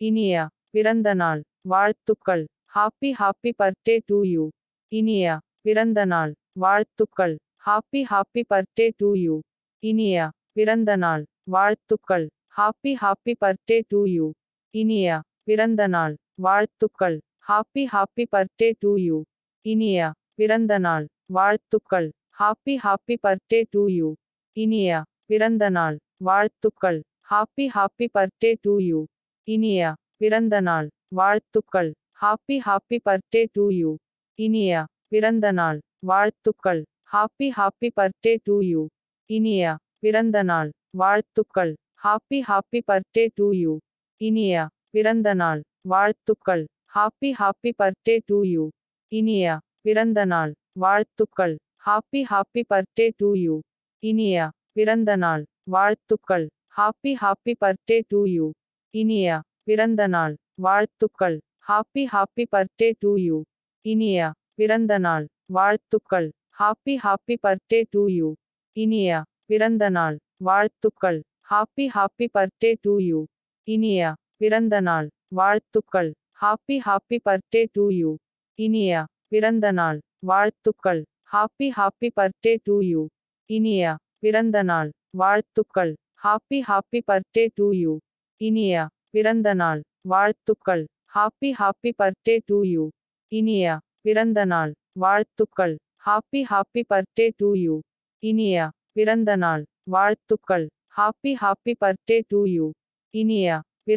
இனிய பிறந்தநாள் வாழ்த்துக்கள். Happy happy birthday to you. இனிய பிறந்தநாள் வாழ்த்துக்கள். Happy happy birthday to you. இனிய பிறந்தநாள் வாழ்த்துக்கள். Happy happy birthday to you. இனிய பிறந்தநாள் வாழ்த்துக்கள். Happy happy birthday to you. இனிய பிறந்தநாள் வாழ்த்துக்கள். Happy happy birthday to you. இனிய பிறந்தநாள் வாழ்த்துக்கள். Happy happy birthday to you. இனிய பிறந்தநாள் வாழ்த்துக்கள். Happy happy birthday to you. இனிய பிறந்தநாள் வாழ்த்துக்கள். Happy happy birthday to you. இனிய பிறந்தநாள் வாழ்த்துக்கள். Happy happy birthday to you. இனிய பிறந்தநாள் வாழ்த்துக்கள். Happy happy birthday to you. இனிய பிறந்தநாள் வாழ்த்துக்கள். Happy happy birthday to you. இனிய பிறந்தநாள் வாழ்த்துக்கள். Happy happy birthday to you. இனிய பிறந்தநாள் வாழ்த்துக்கள். Happy happy birthday to you. இனிய பிறந்தநாள் வாழ்த்துக்கள். Happy happy birthday to you. இனிய பிறந்தநாள் வாழ்த்துக்கள். Happy happy birthday to you. இனிய பிறந்தநாள் வாழ்த்துக்கள். Happy happy birthday to you. இனிய பிறந்தநாள் வாழ்த்துக்கள். Happy happy birthday to you. இனிய பிறந்தநாள் வாழ்த்துக்கள். Happy happy birthday to you. இனிய பிறந்தநாள் வாழ்த்துக்கள். Happy happy birthday to you. இனிய பிறந்தநாள் வாழ்த்துக்கள். Happy happy birthday to you. இனிய பிறந்தநாள் வாழ்த்துக்கள். Happy happy birthday to you. இனிய பிறந்தநாள் வாழ்த்துக்கள். Happy happy birthday to you. இனிய பிறந்தநாள் வாழ்த்துக்கள். Happy happy birthday to you. இனிய பிறந்தநாள் வாழ்த்துக்கள். Happy happy birthday to you. இனிய பிறந்தநாள் வாழ்த்துக்கள். Happy happy birthday to you. இனிய பிறந்தநாள் வாழ்த்துக்கள். Happy happy birthday to you. இனிய பிறந்தநாள் வாழ்த்துக்கள். Happy happy birthday to you. இனிய